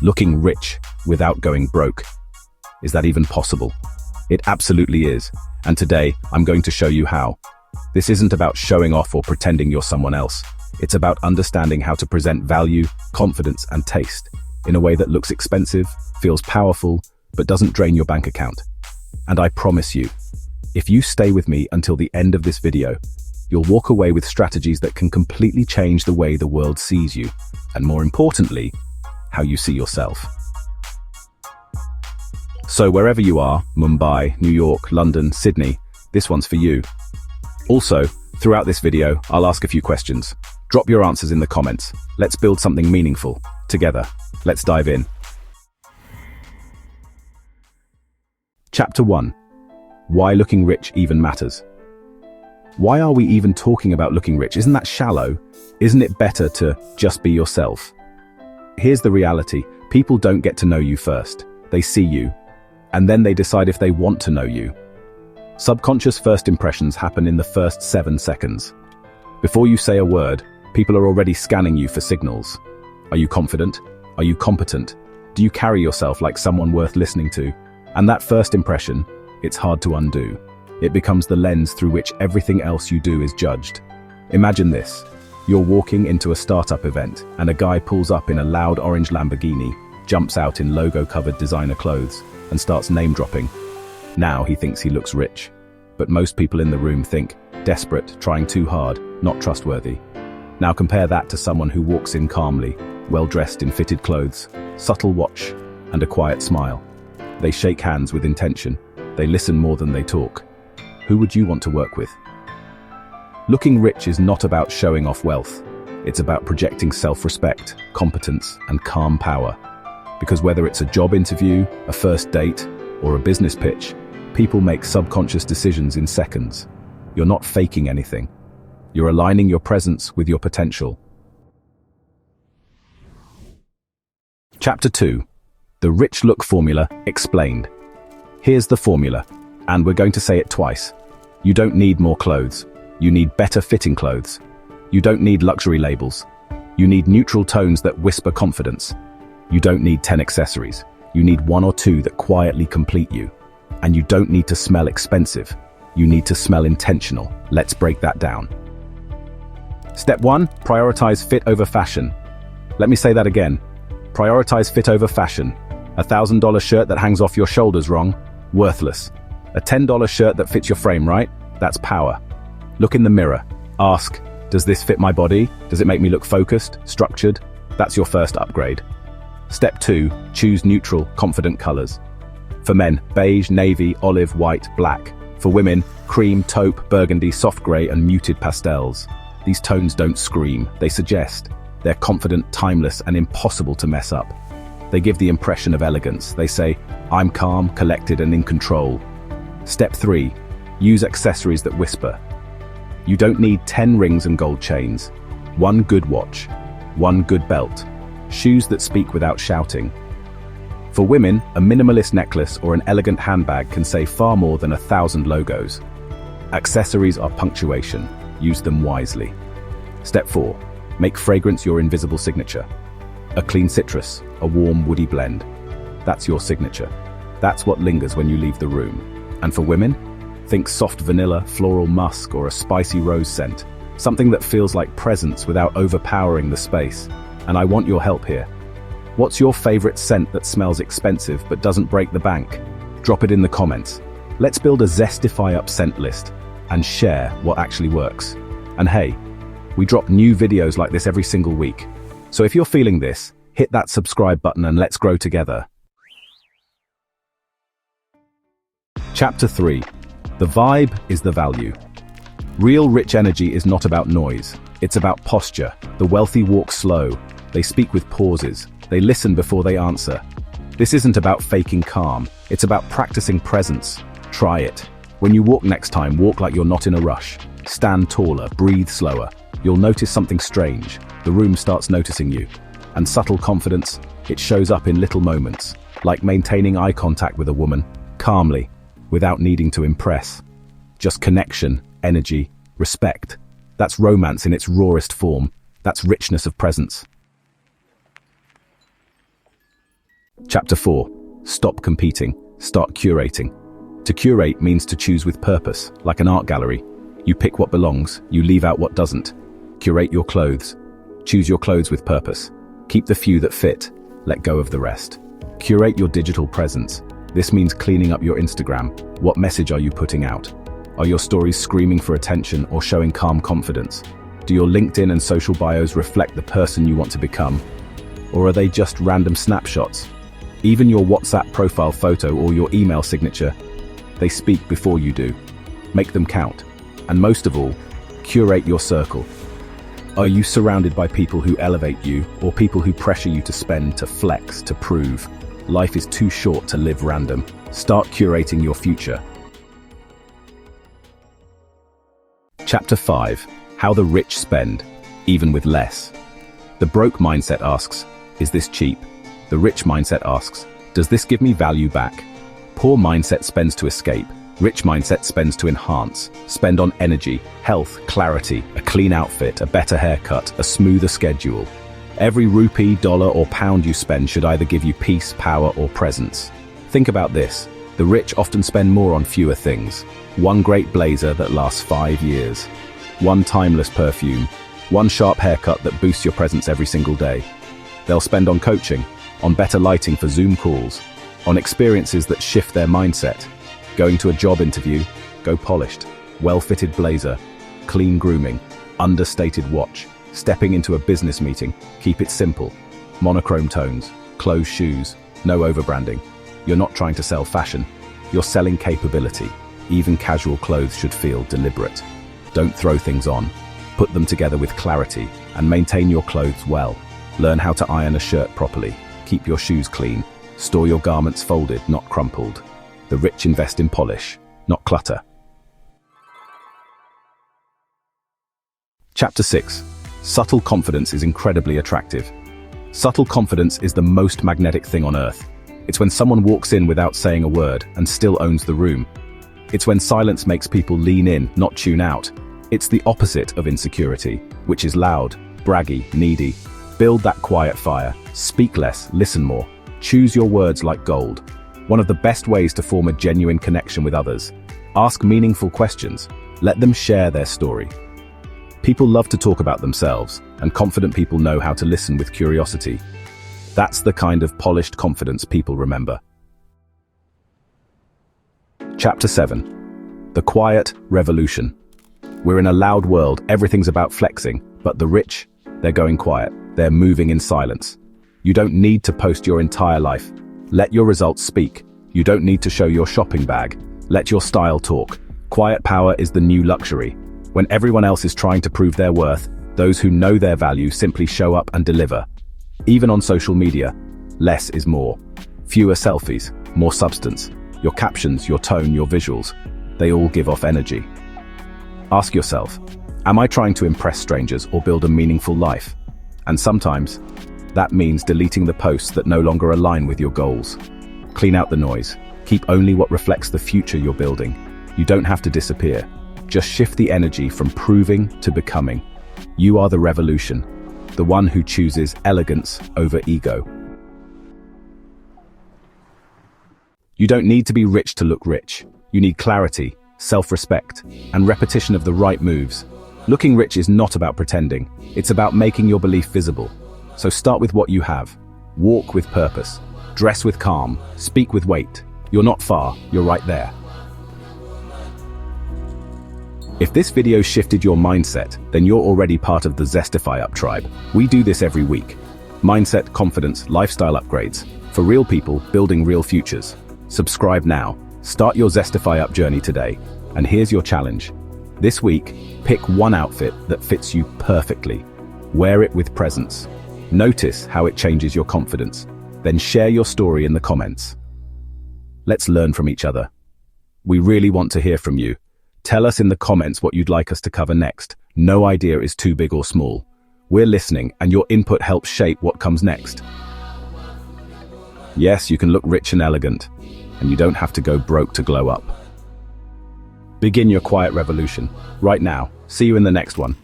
Looking rich without going broke. Is that even possible? It absolutely is. And today, I'm going to show you how. This isn't about showing off or pretending you're someone else. It's about understanding how to present value, confidence, and taste in a way that looks expensive, feels powerful, but doesn't drain your bank account. And I promise you, if you stay with me until the end of this video, you'll walk away with strategies that can completely change the way the world sees you, and more importantly, how you see yourself. So wherever you are, Mumbai, New York, London, Sydney, this one's for you. Also, throughout this video, I'll ask a few questions. Drop your answers in the comments. Let's build something meaningful together. Let's dive in. Chapter 1. Why looking rich even matters. Why are we even talking about looking rich? Isn't that shallow? Isn't it better to just be yourself? Here's the reality. People don't get to know you first. They see you, and then they decide if they want to know you. Subconscious first impressions happen in the first 7 seconds. Before you say a word, people are already scanning you for signals. Are you confident? Are you competent? Do you carry yourself like someone worth listening to? And that first impression, it's hard to undo. It becomes the lens through which everything else you do is judged. Imagine this. You're walking into a startup event, and a guy pulls up in a loud orange Lamborghini, jumps out in logo-covered designer clothes, and starts name-dropping. Now he thinks he looks rich. But most people in the room think, desperate, trying too hard, not trustworthy. Now compare that to someone who walks in calmly, well-dressed in fitted clothes, subtle watch, and a quiet smile. They shake hands with intention. They listen more than they talk. Who would you want to work with? Looking rich is not about showing off wealth. It's about projecting self-respect, competence, and calm power. Because whether it's a job interview, a first date, or a business pitch, people make subconscious decisions in seconds. You're not faking anything. You're aligning your presence with your potential. Chapter 2. The Rich Look Formula Explained. Here's the formula, and we're going to say it twice. You don't need more clothes. You need better fitting clothes. You don't need luxury labels. You need neutral tones that whisper confidence. You don't need 10 accessories. You need 1 or 2 that quietly complete you. And you don't need to smell expensive. You need to smell intentional. Let's break that down. Step 1, prioritize fit over fashion. Let me say that again. Prioritize fit over fashion. A $1,000 shirt that hangs off your shoulders wrong? Worthless. A $10 shirt that fits your frame right? That's power. Look in the mirror. Ask, does this fit my body? Does it make me look focused, structured? That's your first upgrade. Step 2, choose neutral, confident colors. For men, beige, navy, olive, white, black. For women, cream, taupe, burgundy, soft gray, and muted pastels. These tones don't scream, they suggest. They're confident, timeless, and impossible to mess up. They give the impression of elegance. They say, I'm calm, collected, and in control. Step 3, use accessories that whisper. You don't need 10 rings and gold chains. 1 good watch, 1 good belt, shoes that speak without shouting. For women, a minimalist necklace or an elegant handbag can say far more than 1,000 logos. Accessories are punctuation. Use them wisely. Step 4, make fragrance your invisible signature. A clean citrus, a warm woody blend. That's your signature. That's what lingers when you leave the room. And for women, think soft vanilla, floral musk, or a spicy rose scent. Something that feels like presence without overpowering the space. And I want your help here. What's your favorite scent that smells expensive but doesn't break the bank? Drop it in the comments. Let's build a ZestifyUp scent list and share what actually works. And hey, we drop new videos like this every single week. So if you're feeling this, hit that subscribe button and let's grow together. Chapter 3. The vibe is the value. Real rich energy is not about noise. It's about posture. The wealthy walk slow. They speak with pauses. They listen before they answer. This isn't about faking calm. It's about practicing presence. Try it. When you walk next time, walk like you're not in a rush. Stand taller, breathe slower. You'll notice something strange. The room starts noticing you. And subtle confidence, it shows up in little moments, like maintaining eye contact with a woman, calmly, without needing to impress. Just connection, energy, respect. That's romance in its rawest form. That's richness of presence. Chapter 4. Stop competing. Start curating. To curate means to choose with purpose, like an art gallery. You pick what belongs, you leave out what doesn't. Curate your clothes. Choose your clothes with purpose. Keep the few that fit, let go of the rest. Curate your digital presence. This means cleaning up your Instagram. What message are you putting out? Are your stories screaming for attention or showing calm confidence? Do your LinkedIn and social bios reflect the person you want to become? Or are they just random snapshots? Even your WhatsApp profile photo or your email signature, they speak before you do. Make them count. And most of all, curate your circle. Are you surrounded by people who elevate you or people who pressure you to spend, to flex, to prove? Life is too short to live random. Start curating your future. Chapter 5. How the rich spend, even with less. The broke mindset asks, is this cheap? The rich mindset asks, does this give me value back? Poor mindset spends to escape. Rich mindset spends to enhance. Spend on energy, health, clarity, a clean outfit, a better haircut, a smoother schedule. Every rupee, dollar, or pound you spend should either give you peace, power, or presence. Think about this. The rich often spend more on fewer things. One great blazer that lasts 5 years. One timeless perfume. One sharp haircut that boosts your presence every single day. They'll spend on coaching, on better lighting for Zoom calls, on experiences that shift their mindset. Going to a job interview, go polished. Well-fitted blazer, clean grooming, understated watch. Stepping into a business meeting, keep it simple. Monochrome tones, closed shoes, no overbranding. You're not trying to sell fashion, you're selling capability. Even casual clothes should feel deliberate. Don't throw things on. Put them together with clarity and maintain your clothes well. Learn how to iron a shirt properly. Keep your shoes clean. Store your garments folded, not crumpled. The rich invest in polish, not clutter. Chapter 6. Subtle confidence is incredibly attractive. Subtle confidence is the most magnetic thing on earth. It's when someone walks in without saying a word and still owns the room. It's when silence makes people lean in, not tune out. It's the opposite of insecurity, which is loud, braggy, needy. Build that quiet fire. Speak less, listen more. Choose your words like gold. One of the best ways to form a genuine connection with others. Ask meaningful questions. Let them share their story. People love to talk about themselves, and confident people know how to listen with curiosity. That's the kind of polished confidence people remember. Chapter 7. The Quiet Revolution. We're in a loud world, everything's about flexing, but the rich, they're going quiet, they're moving in silence. You don't need to post your entire life. Let your results speak. You don't need to show your shopping bag. Let your style talk. Quiet power is the new luxury. When everyone else is trying to prove their worth, those who know their value simply show up and deliver. Even on social media, less is more. Fewer selfies, more substance. Your captions, your tone, your visuals, they all give off energy. Ask yourself, am I trying to impress strangers or build a meaningful life? And sometimes, that means deleting the posts that no longer align with your goals. Clean out the noise. Keep only what reflects the future you're building. You don't have to disappear. Just shift the energy from proving to becoming. You are the revolution, the one who chooses elegance over ego. You don't need to be rich to look rich. You need clarity, self-respect, and repetition of the right moves. Looking rich is not about pretending. It's about making your belief visible. So start with what you have. Walk with purpose. Dress with calm. Speak with weight. You're not far, you're right there. If this video shifted your mindset, then you're already part of the ZestifyUp tribe. We do this every week. Mindset, confidence, lifestyle upgrades. For real people building real futures. Subscribe now. Start your ZestifyUp journey today. And here's your challenge. This week, pick one outfit that fits you perfectly. Wear it with presence. Notice how it changes your confidence. Then share your story in the comments. Let's learn from each other. We really want to hear from you. Tell us in the comments what you'd like us to cover next. No idea is too big or small. We're listening, and your input helps shape what comes next. Yes, you can look rich and elegant, and you don't have to go broke to glow up. Begin your quiet revolution right now. See you in the next one.